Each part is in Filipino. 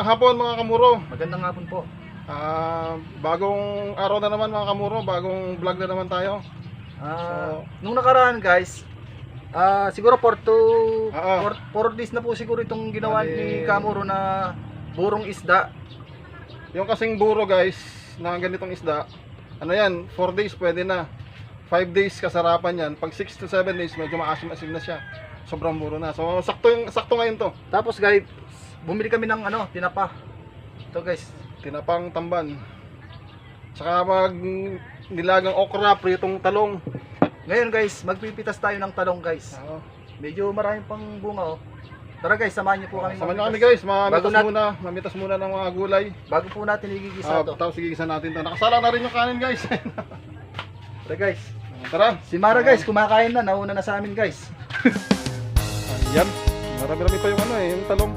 Magandang hapon mga kamuro. Magandang hapon po. Bagong araw na naman mga kamuro, bagong vlog na naman tayo. Nung nakaraan guys, siguro 4 days na po siguro itong ginawa ni Kamuro na burong isda. Yung kasing buro guys, na ganitong isda, ano yan, 4 days pwede na. 5 days kasarapan yan. Pag 6 to 7 days, medyo maasim-asim na siya. Sobrang buro na. So sakto ngayon to. Tapos guys, bumili kami ng tinapa. Ito guys, Tinapang tamban. Tsaka nilagang okra, pritong talong. ngayon guys, magpipitas tayo ng talong guys. Medyo maraming pang bunga oh. Tara guys, samahan niyo po kami. Samahan niyo kami guys, mamitas muna ng mga gulay. Bago po natin igigisa to. Tapos igigisa natin to. Nakasala na rin yung kanin guys. Tara guys. Tara. Si Mara guys, kumakain na, nauna na sa amin guys. Ayan, marami-rami pa yung yung talong.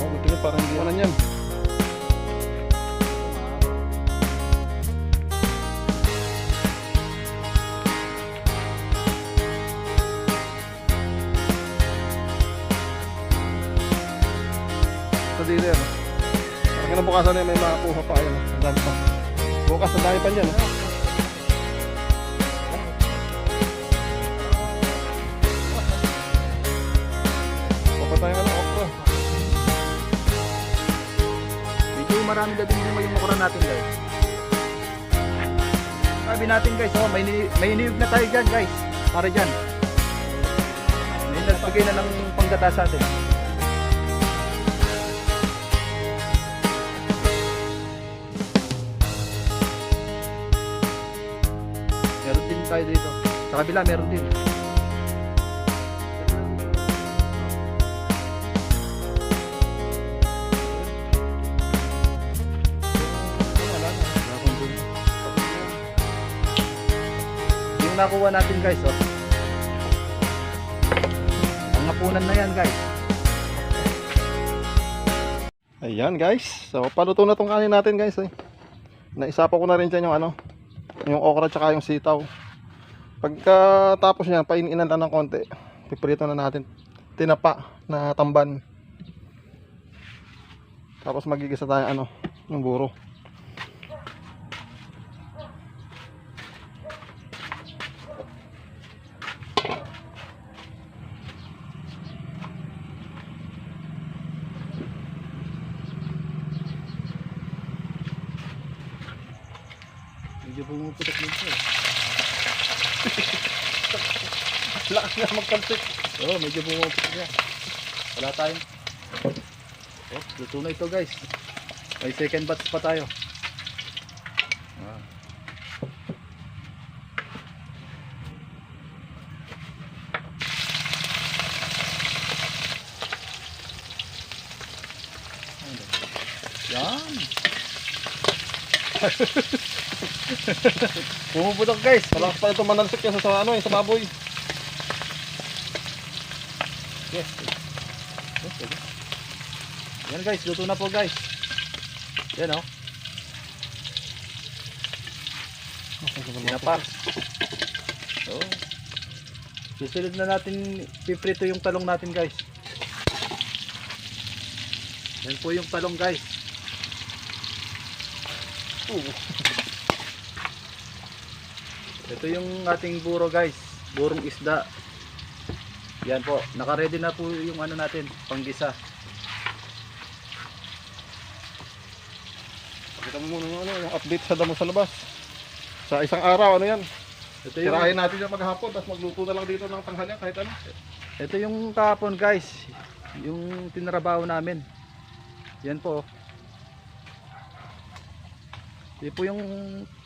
Buti nga parang hindi yan. Sa dealer. Parang kinabukasan na may makakuha pa. Ayan, ang dami pa. Bukas, ang dami pa dyan. Papatayan ka ng okra. Medyo marami na din yung okra natin guys. Sabi natin guys, may iniyog na tayo dyan guys. Para dyan. May nagbigay na ng panggata sa atin. Meron din tayo dito. Sa kabila meron din. Yung nakuha natin guys oh. Ang hapunan na yan guys. Ayan guys, so paluto na tong kanin natin guys. Naisapa ko na rin dyan yung okra tsaka yung sitaw. Pagkatapos niyan, paininan lang ng konti. Piprito na natin tinapa na tamban. Tapos magigisa tayo yung buro. Medyo pumuputok din siya. Lakas na magkalsik. Oo, medyo pumuputok siya. Wala tayong. Luto na ito guys. May second batch pa tayo. Yan. Pumuputok guys. Malakas pa ito manalsik yan sa baboy. Yes. Yan guys, luto na po guys. Yan oh. Tinapa. So, susunod na natin piprito yung talong natin guys. Yan po yung talong guys. Ito yung ating buro guys. Burong isda. Yan po, naka-ready na po yung natin, panggisa. Pakita mo muna yung update sa damo sa labas. Sa isang araw, yan. Ito yung, Tirahin natin yung maghapon, tapos magluto na lang dito ng tanghalian kahit ano. ito yung kahapon guys, yung tinrabaho namin. Yan po. Ito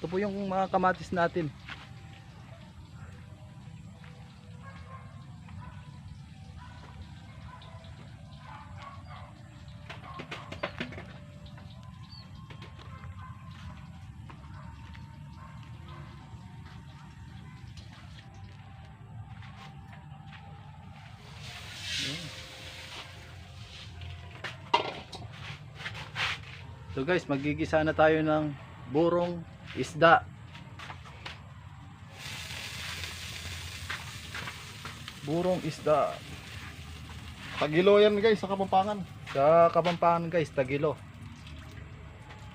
po yung mga kamatis natin. So guys, magigisa na tayo ng burong isda. Burong isda. Tagilo yan guys sa Kapampangan. Sa Kapampangan guys, Tagilo.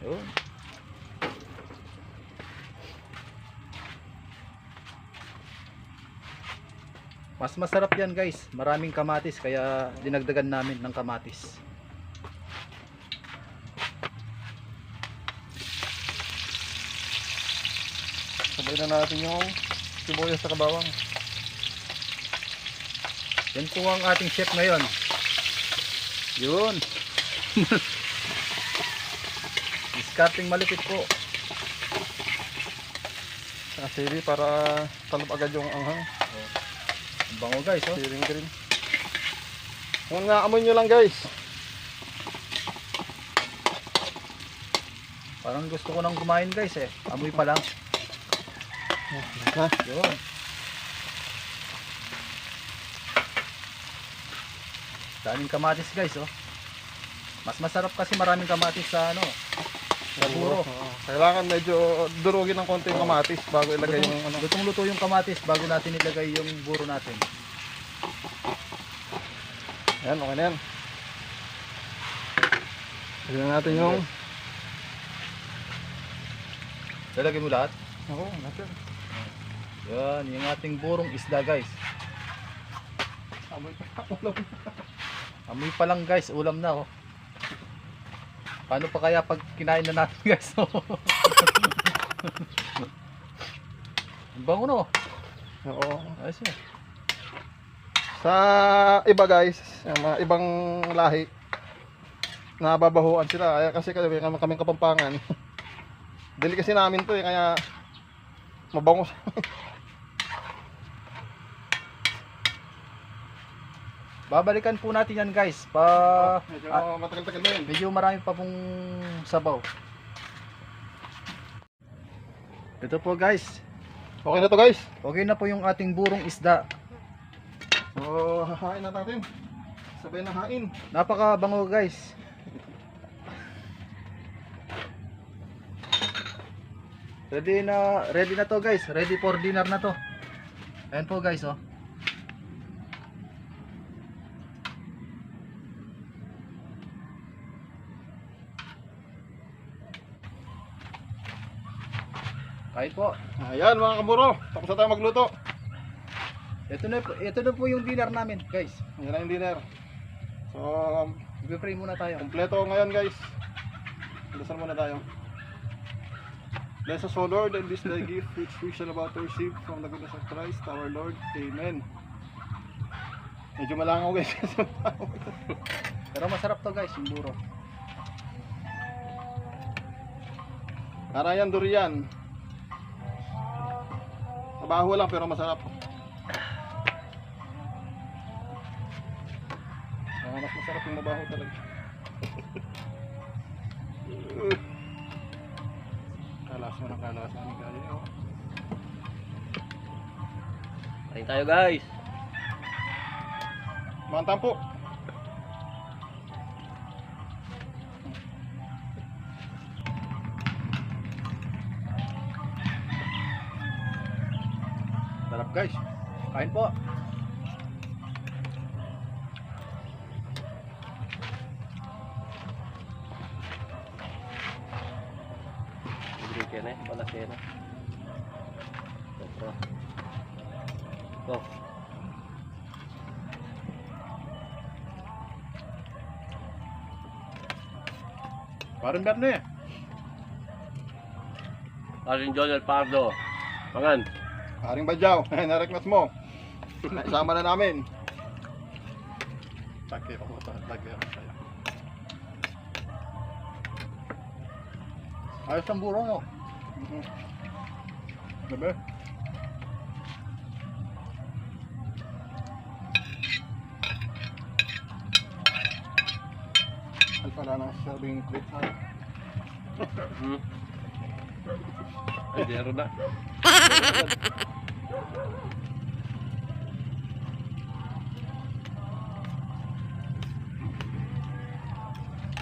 Yun. Mas masarap yan guys. Maraming kamatis kaya dinagdagan namin ng kamatis. Sabay na natin yung sibuyas sa bawang. Yan po ang ating chef ngayon. Yun. Discarding malupit po. Sili para talab agad yung anghang. Ang bango guys, oh. Siling green. Kung nga amoy nyo lang guys. Parang gusto ko nang kumain guys eh. Amoy pa lang. Ha? Yun. Daming kamatis guys, oh. Mas masarap kasi maraming kamatis sa ano, sa buro. Oo. Kailangan medyo durugin ng konti yung kamatis bago ilagay yung ano. Lutong-luto yung kamatis bago natin ilagay yung buro natin. Ayan, okay na yan. Lagyan natin yung... Lalagay mo lahat. Oo, natin. Yan, yung ating burong isda guys. Amoy pa ulam. Amoy pa lang guys, ulam na oh. Paano pa kaya pag kinain na natin guys? Ang bango no? Oo. Ayos yan. Sa iba guys, yung mga ibang lahi, nababahuan sila. Kaya kasi kaming Kapampangan. Dili kasi namin to eh, kaya mabango siya. Babalikan po natin yan guys. Medyo matagal-tagal na yun. Medyo marami pa pong sabaw. Ito po guys. Okay na to guys. Okay na po yung ating burong isda. So, hahain na natin. Sabay na hain. Napakabango guys. Ready na to guys. Ready for dinner na to. Ayan po guys oh. Kain po. Ayan mga kaburo, tapos na tayo magluto. Ito na po yung dinner namin guys. Ayan na yung dinner. So, Mag-pray muna tayo. kompleto ngayon guys. Dasal muna tayo. Bless us, O Lord, and this thy gift which we shall about to receive from the goodness of Christ our Lord. Amen. Medyo malangaw guys. Pero masarap to guys, yung buro. Arayan durian. Mabaho lang pero masarap. Mas masarap yung mabaho talaga. Kalas mo ng kalas ng gayo. Kain tayo guys. Mantap po. Sarap guys. Kain po. Libre ka na eh. Wala siya na. Ito. Ito. Parang Berne. Paring Jonel Pardo. Mangan. Haring Badyaw, na-request mo. Isama na namin. Lagi ako ito. Lagi ako tayo. Ayos ang buro no. Diba? Ay pala na serving plate na. Ay, dero na.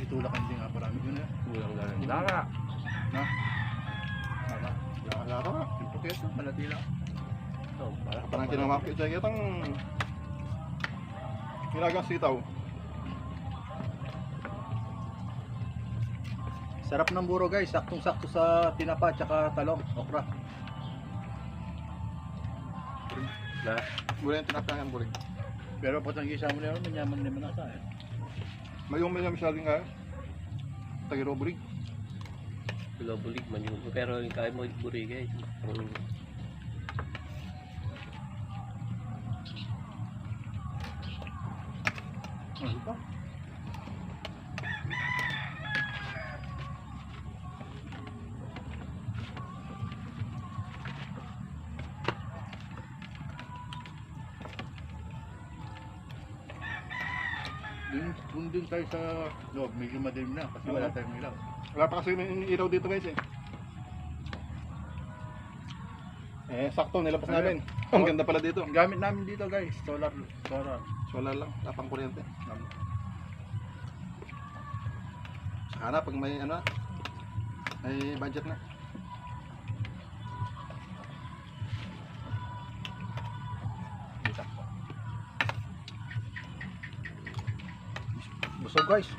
Itulak hindi nga parami yun eh. Kulang na rin. Laka. Na. Tama. Laka-laka. Simple keso, malati lang. Ito, para Parang kinamapit siya kitang Nilagang sitaw. Sarap ng buro guys, saktong-sakto sa tinapa tsaka talong, okra. Na. Buling tinapang yan, buling. Pero pag nag-isa mo na yun, manyaman naman ata eh. Mayong masyadong kaya. Tagiro buling. Pilobulig man yun. Pero yung kaya mo buri guys. Ano pa? Dun din tayo sa loob, medyo madilim na kasi wala tayong ilaw. Wala pa kasi yung ilaw dito guys eh. Sakto nilabas namin. Ang ganda pala dito. Ang gamit namin dito guys, solar. Solar lang, tapang kuryente. Sana pag may ano, may budget na. Busog guys.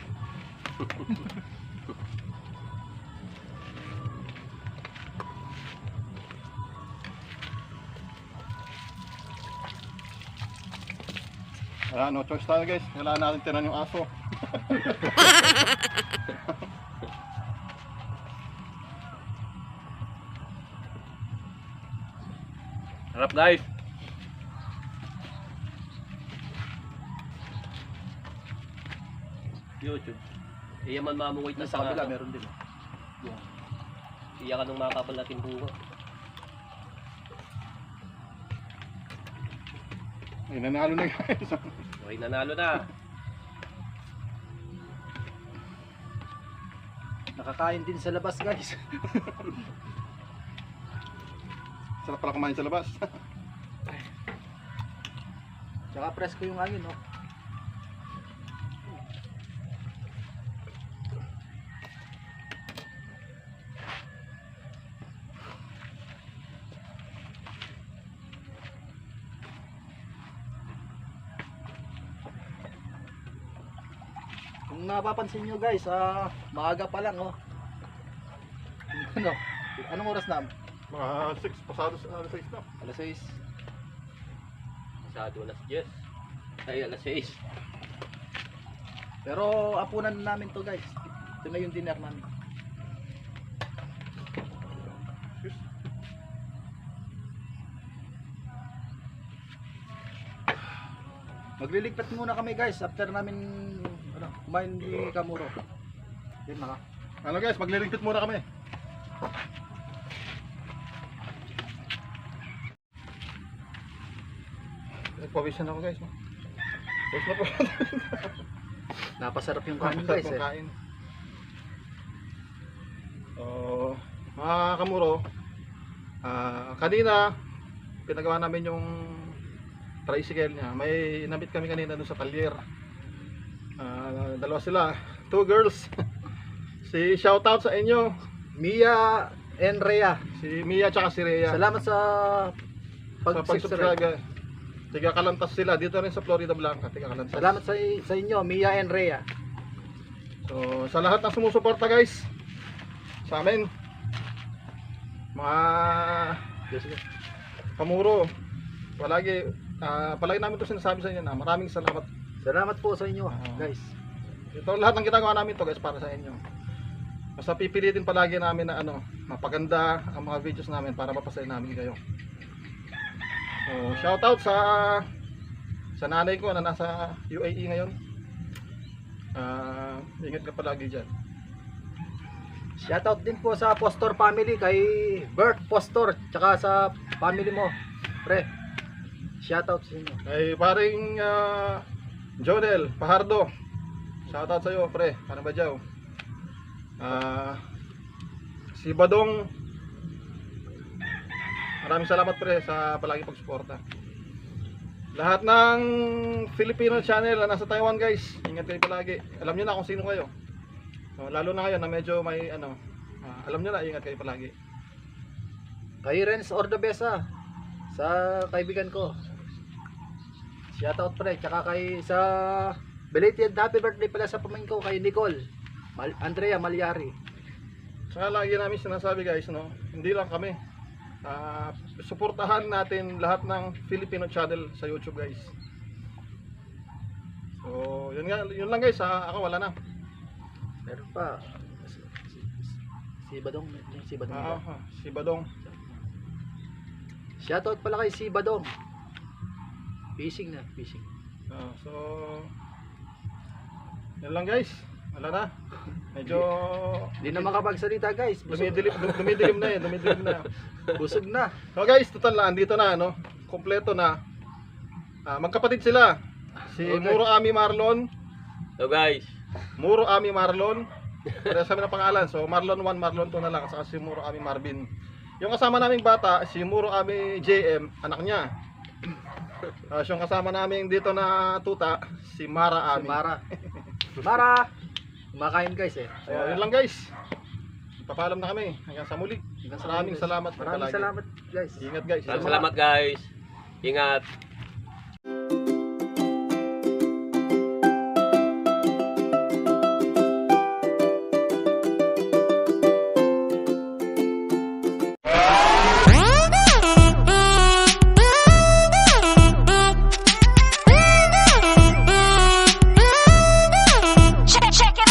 Wala, no choice tayo guys. Kailangan natin tiran yung aso. Harap guys. YouTube. Iya man mamuwait na Sa kabila nga. meron din. Iya ka nung makakapal natin buho. Ay, nanalo na guys. Okay, nanalo na. Nakakain din sa labas guys. Sarap pala kumain sa labas. Tsaka presko yung hangin oh. Kung napapansin nyo guys, maaga pa lang oh. Ano? Anong oras na? Mga 6 pasado sa alas 6 na. Alas 6. Masyado alas 10. Ay, alas 6. Pero apunan na namin to guys. Ito na yung dinner namin. Magliligpit muna kami guys after namin kumain di Kamuro. Yun na. Ano guys, magliligpit muna kami. Nagpawisan ako guys. Tapos na po. Napasarap yung kanin guys eh. Kain. So, mga kamuro, kanina pinagawa namin yung tricycle niya. May inabit kami kanina dun sa talyer. Dalawa sila, 2 girls. Si shoutout sa inyo, Mia and Rhea. si Mia tsaka si Rhea. Salamat sa Sa pag-subscribe. Tiga Kalantas sila dito rin sa Florida Blanca, Tiga Kalantas. Salamat sa inyo, Mia and Rhea. So, sa lahat ng sumusuporta guys, sa amin, mga kamuro, palagi namin ito sinasabi sa inyo na maraming salamat. Salamat po sa inyo guys. Ito lahat ng ginagawa namin to guys para sa inyo. Basta pipilitin palagi namin na mapaganda ang mga videos namin para mapasaya namin kayo. So, shoutout sa nanay ko na nasa UAE ngayon. Ingat ka palagi dyan. Shoutout din po sa Postor family kay Bert Postor tsaka sa family mo. Pre. Shoutout sa inyo. Kay paring Jonel Pahardo. Shoutout sa iyo pre. Paano ba dyaw? Si Badong, maraming salamat pre sa palagi pagsuporta. Lahat ng Filipino channel na nasa Taiwan guys, ingat kayo palagi. Alam niyo na kung sino kayo. So, lalo na ngayon na medyo may alam niyo na, ingat kayo palagi. Kay Renz Ordobesa sa kaibigan ko. Shoutout pre, tsaka kay sa belated happy birthday pala sa pamangkin ko kay Nicole Andrea Malyari. Saka lagi namin sinasabi guys, no, hindi lang kami. Suportahan natin lahat ng Filipino channel sa YouTube guys. So, yun lang guys, ako wala na. Meron pa si Badong, si Badong. Si Badong. Shoutout pala kay si Badong. Fishing. So, yun lang guys. Wala na. Medyo Hindi na makapagsalita guys. dumidilim na eh. Busog na. So guys, total na, andito na, no? Kompleto na. Magkapatid sila. Si Okay. Muro Ami Marlon. So guys, Muro Ami Marlon. Parehas kami ng pangalan. So Marlon 1, Marlon 2 na lang. Saka si Muro Ami Marvin. Yung kasama naming bata, si Muro Ami JM, anak niya. Tapos yung kasama namin dito na tuta, si Mara Si Ami. Mara. Kumakain guys eh. So yun lang guys. Papaalam na kami. Hanggang sa muli. Maraming salamat. Maraming salamat guys. Ingat guys. salamat guys. Ingat.